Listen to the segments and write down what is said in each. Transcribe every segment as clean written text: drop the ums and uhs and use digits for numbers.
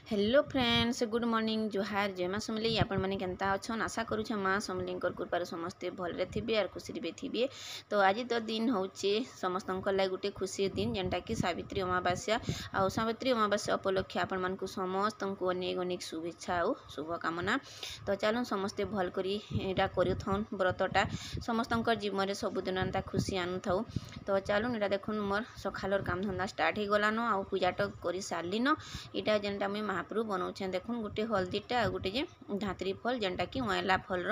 Hello friends, good morning, जुहार, जय माँ समली। आपण मैंने केन्ता अच्छन आशा करुछ माँ समली कृपार समस्ते भलरे थे और खुशी भी थे। तो आज तो दिन हूँ समस्त गोटे खुशी दिन जेनटा कि सावित्री अमावास्या। आ सावित्री अमावास्या उपलक्षे आपण मानक समस्त को अनेक अनेक शुभेच्छा और शुभकामना। तो चलो समस्ते भल करा कर व्रतटा समस्त जीवन में सबुदिन एंता खुशी आनु था। तो चलो यहाँ देखो मोर सकाल काम धंदा स्टार्ट हो गलान आ पूजाटा कर सारिन। यहाँ जेनटा मुझे महाप्रभु बनाऊे देख गोटे हल्दीटा गोटे जे धात्री फल जेनटा कि अँला फल।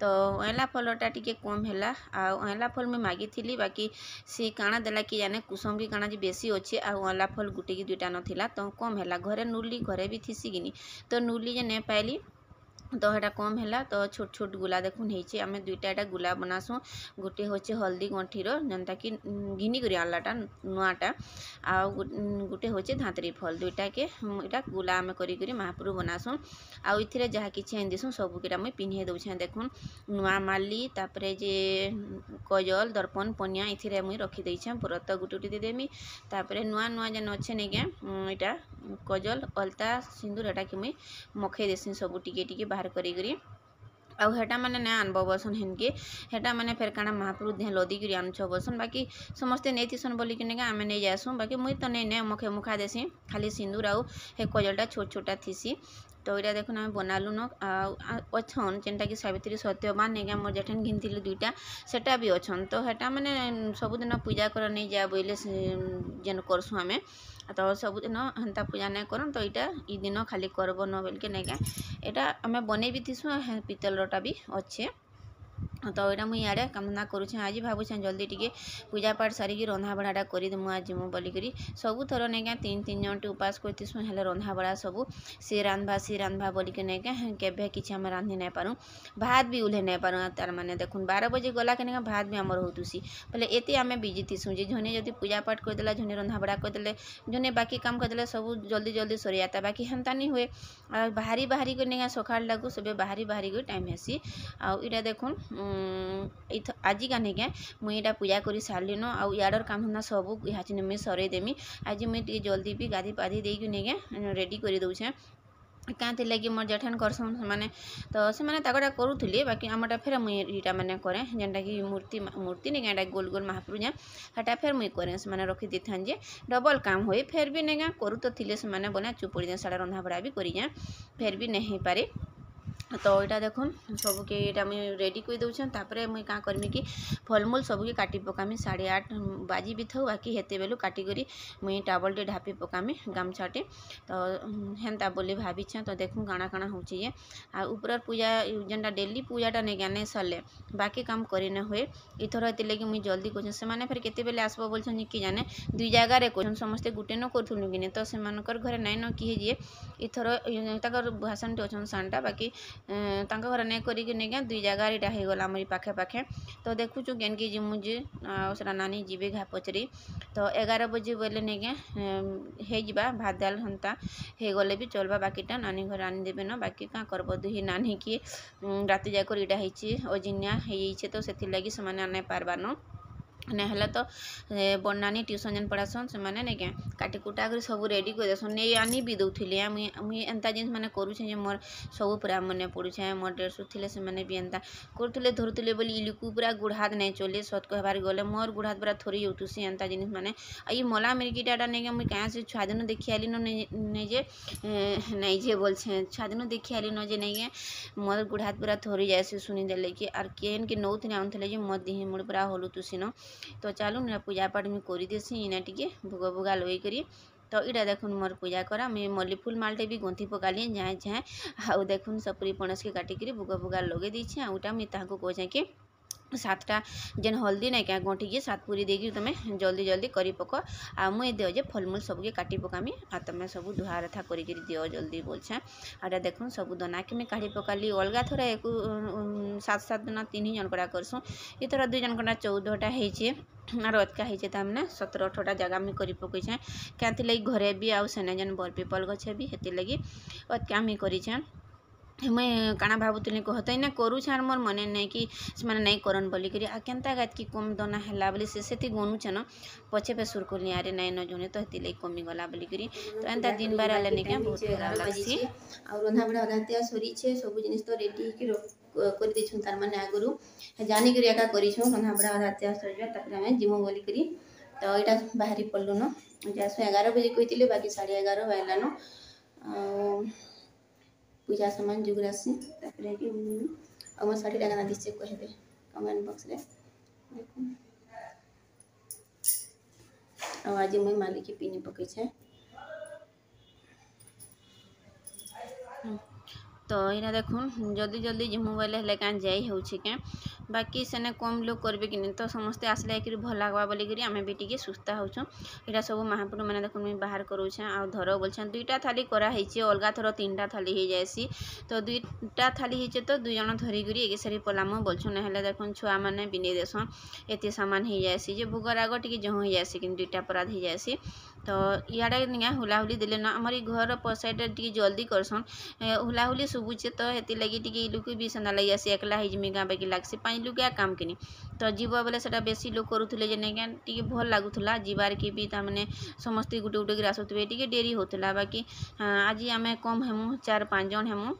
तो अँला फलटा टी कम है अँला फल मुझे मागी बाकी सी काଣା देला कि जाने कुसुम की काଣା बेसी अच्छे अँला फल गुटे कि दुईटा नाला तो कम है घरे नुली घरे भी थीसी कि तो नुली जे नहीं पाइली तो हेटा कम है। तो छोट छोट गुला देखुन होइए आम दुईटा एटा गुला बनासुँ गोटे हूँ हल्दी गंठीर जेनटा कि घिनी कर आनलाटा नुआटा आ गोटे हूँ धात्री फल दुईटा के इटा गुला आम करी महाप्रभु बनासुँ आउ इथिरे जहाँ किसी देसुँ सबूटा मुझे पिन्हे दौछे देखुन नुआ माली तापरे जे कजल दर्पण पनिया इथिरे मुझे रखीदे व्रत गुटे गुटे देमी तापरे नुआ नुआ जेन अच्छे नहीं क्या इटा कजल अलता सिंदूर एटा कि मुझे मखई देसी सब टिके बाहर करी आउ हेटा मैंने ना आनब बसन हेनके हेटा मैंने फेर काଣା महाप्रभु देह लदी कर आनुछ बसन बाकी समस्ते नहीं थीसन बोलिक आम नहीं जासूँ बाकी मुई तो नहीं मखे मुखा देसी खाली सिंदूर आउ हे कजलटा छोट छोटा थीसी। तो यहाँ देखो आम बनालु न अच्छन जेनटा कि सावित्री सत्यवान नहीं मोर जेठन घिनी दुईटा सेटा भी अच्छन। तो हेटा मैंने सबुदिन पूजा कर नहीं जा बोले जेन करसुँ आम तो सबुदिन हेन्ता पूजा नहीं करन तो यहाँ दिन खाली करब न बोल के नहीं यहाँ आम बने भी थीसुँ पितलटा भी अच्छे। तो यहाँ मुझे इे कामना करुच्छे आज भावुँ जल्दी टी पूजा पाठ सारिकी रंधा बढ़ाटा करदेमु आज मु बोलिकी सबू थर नहीं क्या तीन तीन जन टे उपास करतीसुँ हेल्ले रंधा बढ़ा सबू सी रांधवा बोलिकी नहीं क्या केवे कि आम रांधि नहीं पारूँ भात भी उल्हे नहीं पारूँ तार मैंने देखुन 12 बजे गला के भात भी आमर होतुसी बोले एते आम बिजी थीसुँ जे झने जदि पूजा पाठ करदेला झने रंधा बढ़ा करदे झने बाकी काम करदे सब जल्दी जल्दी सरी जाता बाकी हेन्ता नहीं हुए बाहरी बाहरी को नहीं सकाल लगू सब बाहरी बाहरी को टाइम हेसी आईटा देखुन आज का नहीं क्या मुझे पूजा कर सारिन आउ याडर काम धंदा सब यहाँ मुझे सरईदेमी आज मुझे जल्दी भी गाधी पाधी देकी नहीं क्या रेडी कर दौचे क्या लगे मोर जेठान करसन से तो से करुले बाकी आमटा फेर मुईटा मैंने करें जेनटा कि मूर्ति मूर्ति नहीं क्या गोल गोल महाप्रभु जाए हेटा फेर मुई करें से रखी दी था जे डबल काम हुए फेर भी नहीं क्या करू तो थे से बोले चुपड़ी दें साढ़े रंधा बड़ा भी करी जाए फेर भी नहीं पारे। तो यहाँ देखुन सबके यहाँ मुझे रेडी कर दूसर तापर मुझे क्या करमी कि फलमूल सबके काटी पकामी 8:30 बाजी भी था बाकी हेते बेलू काटिकी मुई टावलटे ढापी पकामी गामछाटे तो हेन्ता बोली भावीछे। तो देखूँ काଣା काଣା हो ऊपर पूजा जेनटा डेली पूजाटा नहीं क्या नहीं सरले बाकी काम करने हुए इथर ये लगे मुझे जल्दी कर से फिर केते आसब बोलछन कि जाने दुई जगार कर समस्ते गुटे न करूँ कि तो से घरे नाइन न किए जे इथर भाषण अच्छा सानटा बाकी घर नहीं करी नहीं क्या दुई जगार यहाँ होगला आमरी पाखे पाखे। तो देखुचु केनके जी मुझे आसरा नानी जीवे घा पचरी तो 11 बजे बोले नहीं क्या हो भात दाल हंता हो गले भी चलवा बाकीटा नानी घर आनी देवे न बाकी क्या करब दुही नानी किए राति जाक यहाँ हो अजिनिया हो तो से लगी से आने पार्बा न नहले तो बड़नानी ट्यूशन जेन पढ़ासन से मैंने नहीं क्या काटी कुटा कर सब रेडी कर देसन नहीं आनी भी दौले मुई एंता जिन मैंने करुचे मोर सब पूरा मन पड़ुछे मोर डेढ़ थे से मैंने भी एंता करुले धरुले बोली इलुकु पूरा गुड़ हाथ नहीं चले सत कहबार गले मोर गुड़ हाथ पूरा थोड़ी उठुसी एंता जिन मैंने ये मला मिर्कीटा नहीं क्या मुई क्या से छुआ दिन देखी आली नहीं जे नहीं जे बोल छुआ दिन देखी आली न जे नहीं क्या मोर गुड़ हाथ पूरा थोड़ी जाए शुनी देले कि आर केन के नौ थे आनुले मो दिह मुड़ पूरा हलु तुसी न। तो चलू ना पूजा पाठ मुझे करदेसी इना टी भोग भोगा लगे करी। तो यहाँ देखुन मोर पूजा करा मुझे मल्ली फूल मालटे भी गुंथी पकाली जाए जाए आउ देखुन सपुरी पणस के काटिकी भोग भोगा लगे देछे आउटा मुझे कहे कि 7टा जेन हल्दी नहीं क्या गंठी के 7 पूरी देगी तुम्हें जल्दी जल्दी करी पक आ मुई दियो जे फलमूल सबके काटी पकामी आ तुम सब धुआ रथा करी दियो जल्दी बोलछे। आटा देखुन सब दना के मैं काढ़ी पकाली अलगा थोड़ा एक 7 दिन 3 जन कड़ा करसूँ ये थोड़ा 2 जन कड़ा 14टा होइछे आर अतका होइछे तामने 17-18टा जगह में करी पकईछे क्या लगी घरे भी आउ सेने जेन बर पीपल गछे भी हेती लगी अतका मी करीछे। मुई काना भावुली कहते ना करूछ आर मोर मने नहीं कि से नहीं करन बोलिक आ केन्ता गात कि कम दना है बोली से गनुछन पछे पे सुर कर अरे नहीं न जने तो हेती कमी गला बोलिक तो एंता दिन बार आले नहीं बहुत खराब लगसी और रंधा बड़ा अधातिया सरी छे सब जिनिस तो रेडी कर दी तार माने आगुरु जानी करी एका करी छु रंधा बड़ा अधातिया सरीबा तापर हमें जिमो बोलिक तो यहाँ बाहरी पड़लु न जासु 11 बजे कहते बाकी 11:30 बाजलान पूजा सामान जुगरासी तापर कि मोर शाढ़ी गाना दिसे कहदे कमेंट बॉक्स रे देखो आज मुई मालिक के पिनी पकई छे तो यहाँ देखुन जल्दी जल्दी जिमु बोले हेले क्या जाई होछि के बाकी सेने कम लोग करबे कि तो समस्ते आसले कि भल लगवा बोलिक आम भी टी सुस्ता होचु यहाँ सब महापुर मैंने देखो मुझे बाहर करूछे आ धर बोलछे 2टा थाली कराई अलगा थर 3टा थाली हो जाएसी तो 2टा थाली होचे तो 2 जन धरिक एक सारी पलाम बोलछुँ ना देखुन छुआ मैंने बिने देसन एत सामान हो जाएसी जे भोगर आग टी जह हो जाएसी कि 2टा पराध हो जाएसी तो इे निया हुलाहुली देले न आमर घर साइड टी जल्दी करसन हुलाहुली शुभुचे तो हेती लगी टी लुक भी सना लगी आसी एकला हिजमी गाँ बाकी लगसी 5 लुकिया काम किनी तो जीव बोले से बेसी लोग करुले टे भल लगुला जीवार के भी तमें समस्ते गुटे गुटे आसुवे टे डेरी होता बाकी आज आम कम हेमु 4-5 जन हेमु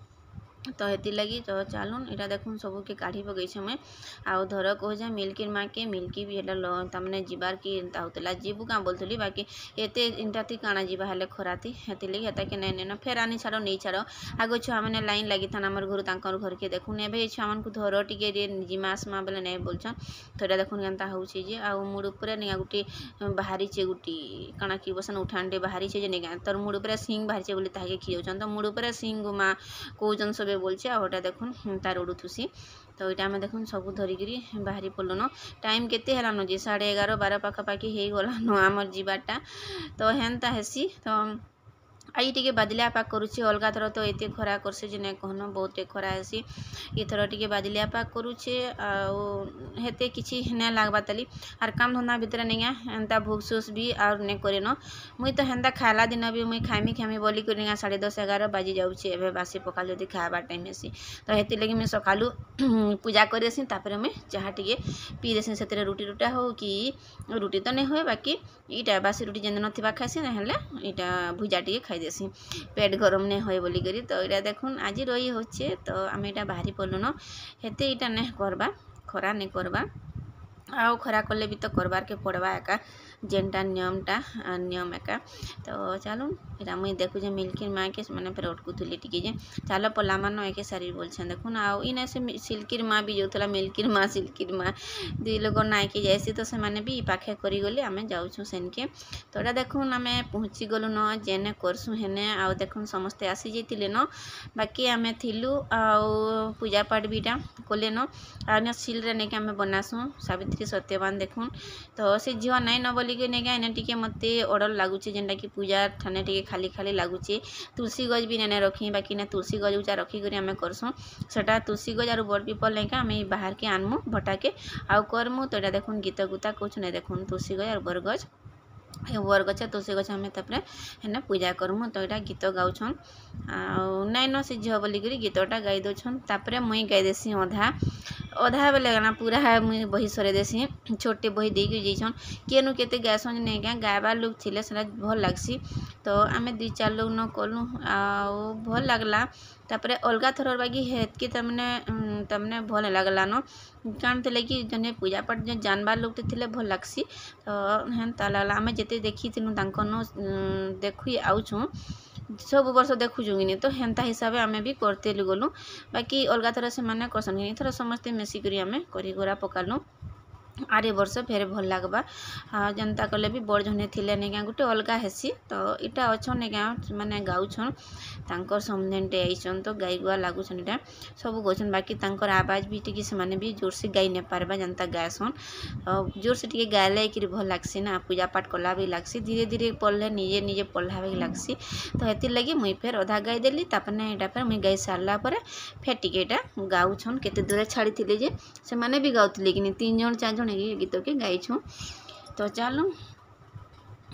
तो हेती लगी तो चलुन यहाँ देखुन सब के काढ़ी पकई मैं आउ धर कहे मिल्कीर माँ के मिल्की भी तमें जीवार की होता जीवु क्या बोलती बाकी एत इनटा थी काଣା जीवा हेले खराती हेती लगी हेता के नहीं फेर आनी छाड़ नहीं छाड़ आग छुआ मैंने लाइन लगी था आमर घर तक घर के देखुन ए छुआ मान धर टे जिमा आसमा बोले नहीं बोलछन तो यहाँ देखुन केन्ता होची जे आ मुड़ उपर नहीं गोटे बाहरी चे गोटे काଣା कि बसन उठान बाहरी जे नहीं तोर मुड़ उपर सिंग बाहरी बोली ताके खिजौन तो मुड़ उपर सिंग माँ कौन सब बोलছে आटा देखुन तार उड़ुथुसी तो यहाँ आम देखुन सब धरिकी बाहरी पड़लन टाइम केते हेलान जे 11:30-12 पाखापाखि हो गलान आमर जीवाटा तो हेन्ता हेसी तो आई टे बादलिया पाक करुचे अलगा थर तो एत खरा करसे जे नहीं कहन बहुत खरा हेसी इथर टे बादलिया पाक करुचे आते कि नहीं लगवा ताली आर काम धंदा भितर नहीं एंता भूख भी आर नहीं करे न मुई तो हेन्ता खाला दिन भी मुई खामी बोली कर 10:30-11 बाजी जाऊँचे एवं बासी पकाल जब खावा टाइम हेसी तो हेती लगी मुझे सकालू पूजा करसी तापर मुई चाह टे पी देसी से रुटी रुटा हो कि रुटी तो नहीं हुए बाकी इटा बासी रुटी जेन ना खासी ना यहाँ भुजा टे खाई देसी पेट गरम नहीं हुए बोली करी तो यहाँ देखुन आज रही होचे तो आम यहाँ बाहरी पड़लु न हेते इटा नहीं करवा खरा नहीं करवा आउ खरा कले भी तो करवार के पड़वा एका जेनटा नियम एका तो चलुन इटा मुई देखु जे मिल्कीर माँ के मैंने फिर अटकुली टी चल पला मान एक सारी बोलछे देखुन आउ इन से सिल्कीर माँ भी जो मिल्कीर माँ सिल्कीर माँ 2 लोग नायके जाएसी तो से मैंने भी पाखे करी गली आम जाऊँ सेनके तो यहाँ देखुन आम पहुँची गलु न जेने करसु हेने आउ देखुन समस्ते आसी जाइए न बाकी आम थिलु आउ पूजा पाठ भी कले न आ सिल्रे नहीं आम बनासु सावित्री सत्यवान देखुन तो से झील नाई न बोलिक नहीं टे मत अडर लगुचे जेनटा कि पूजा ठाने टे खाली खाली लगुचे तुलसी गज भी नहीं रखी बाकी ना तुलसी गज उचा रखिक आम करसुँ सेटा तुलसी गज और बड़ पीपल नहीं आम बाहर के आनमु भटा के आउ करमु तो यहाँ देखुन गीत गुता कौन नहीं देखुन तुलसी गज और बरगज बरगछ तुलसी गछ आम तापर हेने पूजा करमु तो यहाँ गीत गाउछन नाई न से झील बोलिक गीतटा गाई दौन तापर मुई गाई देसी अधा बेले गाना पूरा मुई बही सरे देसी छोटे बही देकर जाइछन केनु केते गायसन नहीं क्या गायबार लोग थिले से भल लगसी तो आम 2-4 लोग न कलु आ भल लगला तापर अलगा थर बाकी हेत के तमने भल लगला न कारण थे कि जने पूजा पाठ जो जानबार लोग थे भल लगसी तो हेन्ता लगला आम जिते देखी देखु आउछुँ सब वर्ष देखुचु कि तो हेन्ता हिसाब से आम भी करते गलु बाकी अलगा थर से मैंने करसन थर समस्ते मिसिक आम करा पकालु आरे वर्ष फेर भल लगवा जनता कले भी बड़ जने थिले नहीं क्या गोटे अलगा हेसी तो इटा अच्छन नहीं क्या माने गाउछन तांकर समझेंटे आईछन तो गाई गुआ लगुछन इटा सब गौछन बाकी तांकर आवाज भी टी से माने भी जोर से गाई नहीं पारबा जनता गायसन जोर से टी गायले कि भल लगसी ना पूजा पाठ कला भी लगसी धीरे धीरे पढ़ले निजे निजे पढ़ा भी लगसी तो हेती लगी मुई फेर अधा गाई देली तापर यहाँ फेर मुई गाई सारा पर फेर टी गाउछन केते दूर छाड़ी थे जे से माने भी गाउतले कि 3-4 जन गीत के गाई छूँ तो चलो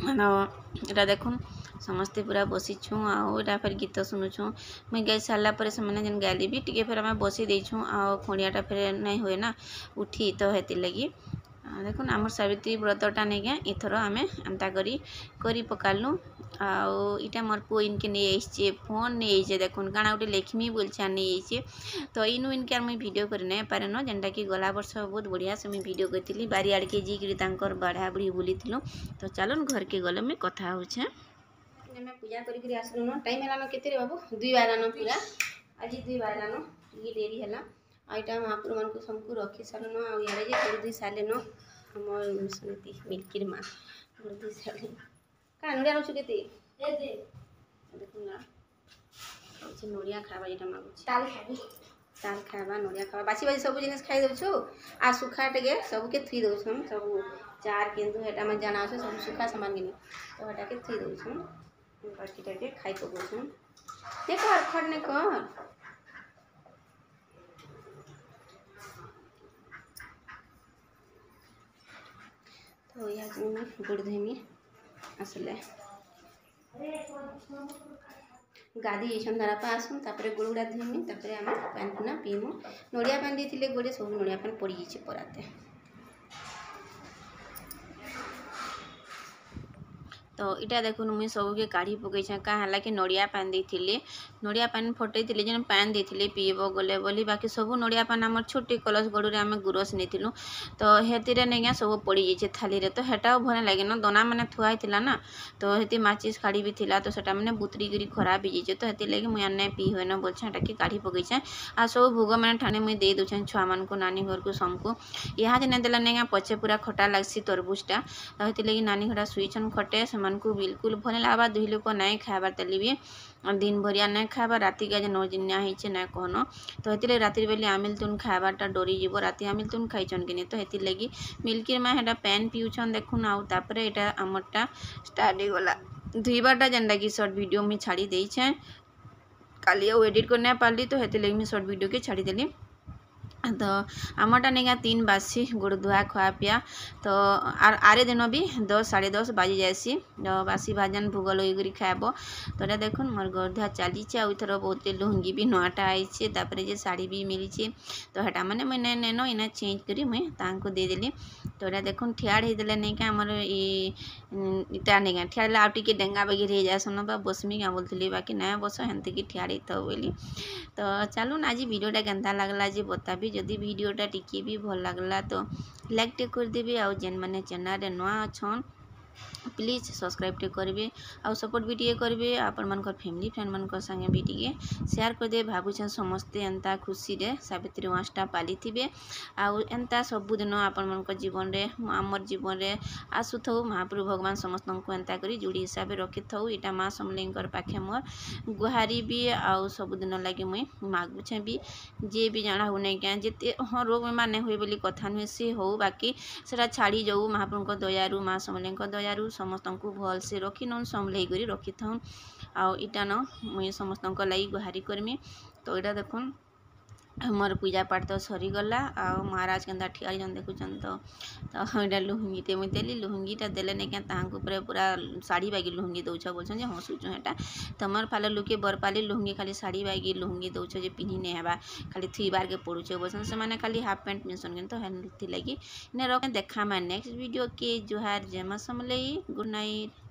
यहाँ देखुन समस्ते पूरा बसीछुँ आउटा फिर गीत शुणुछुँ मुई गाई सारा पर से जेन गाली भी टी फिर आम बसी देछुँ आ खुणियाटा फिर नहीं हुए ना उठी तो हेती लगी देखुन आम सावित्री व्रतटा नहीं क्या इथर आम एंता करी पकालु आटा मोर पु इनके नहीं आइसे फोन नहीं आइसे देखुन काଣା गोटे लेखमी बोलछा नहीं आइसे तो इनु इनके मुझे वीडियो कर नहीं पारे न जेनटा कि गला वर्ष बहुत बढ़िया से मुझे वीडियो करी बारी आड़ के जीकर बाढ़ा बुढ़ी बुली तो चलन घर के गले में कथा हो पूजा करी आसलु न टाइम है केते बाबू 2 बाजन पूरा आज 2 बाजन ये डेरी है आईटा महापुर मान सबको रखी सारे आड़े जे कर सारे न हम समिति मिल्किर माँ कर सारे क्या नड़िया नौछु के देखुन ना नड़िया खावा ये मांगुच ताल खावा नड़िया खावा बासी बासी सब जिन खाई दौछु आ सुखा टे सबके थुई दौछन सब चार केन्दू हेटा में जाना सब सुखा सामान गिनी तो हेटा के थुई दौछन बाकीटा के खाई पकौछन ने कर खड़ ने कर तो या गुड़ धोमी आसले गाधी जाइछन धारा पा आसुन तापरे गुड़ गुड़ा धोमी तापरे आम पान पुना पीमु नड़िया पान देथिले गोड़े सब नड़िया पान पड़ी जाइछे पराते तो इटा देखुन मुई सबके काढ़ी पकईछे क्या है कि नड़िया पान देथिले नड़िया पान फटई जेन पान देथिले पीब गले बोली बाकी सब नड़िया पान आम छोटे कलश गड़ू आम गुरस नहीं तो हेतिर नहीं सब पड़ी जाइए थाली रे तो हेटा भल लगे न दाना मैंने थुआई ना तो हेती माचिस काढ़ी भी थिला तो सेटा मैंने बुतरी गिरी खराब हो जाइए तो हेती लगे मुई आने पी हुए न बोलछे हेटा कि काढ़ी पकईछे आ सब भोग मैंने ठाणे मुई दे दूछे छुआ मान को नानी घर को सबको यहाँ जे देला नहीं पचे पूरा खटा लगसी तरबुजटा तो हेती लगे नानी घड़ा सुईछन खटे को बिल्कुल भल लगा दुई लोक नहीं खाबार तेली भी दिन भरिया नहीं खाबा राति का नौ जिनिया होइछे ना कहन तो हेती राति बेली आमिल तुन खाबारटा डरी जीव राति आमिल तुन खाइछन कि तो हेती लगी मिल्किर माँ हेटा पैन पिउछन देखुन आउ तापरे एटा आमरटा स्टार्ट हो गला धुईबाटा जेनटा कि शॉर्ट वीडियो में छाड़ी देइछे काली आउ एडिट करना पारली तो हेती लगी मैं शॉर्ट वीडियो के छाड़ी देली तो आमटा नहीं 3 बासी गुड़ धुआ खुआ पिया तो आरे दिन भी 10 साढ़े 10 बाजी जाएसी बासी भाजन भोग लगे खाब तो ये देखुन मोर घर धुआ चली आउथर बहुत लुंगी भी नुआटा आईचे तापर जे साड़ी भी मिली तो हेटा मैंने मुझे नेन इना चेंज करी मुई तांको देदेली तो ये देखुन ठियाड़ होदेले नहीं क्या आमर इटा नहीं ठियाड़े आउ टे डेंगा बगे रही जासन बा बसमी क्या बोलती बाकी ना बस हेमती कि ठियाड़ बोली तो चलून आज वीडियोटा केन्ता लगला जे बताबी जदि वीडियोटा टिके भी भल लगला तो लाइक टे कर देबे आउ जेन माने चैनल रे नवा अछन प्लीज सब्सक्राइब टे करेंगे आउ सपोर्ट भी टे करेंगे आपण मन फैमिली फ्रेंड मन संगे भी टे शेयर कर दे भावुछन समस्ते एंता खुशी रे सावित्री मासटा पाली थे आउ एंता सबुदिन आपण मन जीवन रे आमर जीवन रे आसुथौ महाप्रभु भगवान समस्त को एंता करी जोड़ी हिसाब से रखी था यहाँ माँ समलेंकर पाखे मोर गुहारी भी आउ सबुदिन लगे मुई मागुछे भी जे भी जाना हो नहीं क्या जिते हाँ रोग बेमार नहीं हुए बोली कथा नुहे से हो बाकी सेटा छाड़ी जाऊ महाप्रभु दयारू माँ समलेंकर दयारू समस्त को भल से रखी नौन संभल कर रखी था आईटा न मुई समस्त लगी गुहारी करमी तो यहाँ देखुन मोर पूजा पाठ तो सरीगला आ महाराज के ठिया देखुन तो यहाँ लुहुंगीते मुझे देली लुहुंगीटा देले नहीं क्या पूरा शाढ़ी बागी लुहुंगी दौछ बोलछन जे हँसुछ हेटा तो मोर फाले लुके बरपाली लुहुंगी खाली शाढ़ी बागी लुहुंगी दौछ जे पिन्ही नहीं हेबा खाली थुईबार के पड़ुछे बोलछन से माने खाली हाफ पैंट पिन्हसन तो हेथि लगी ने रख देखा नेक्स्ट वीडियो के जुहार जय मां समलेई गुड नाइट।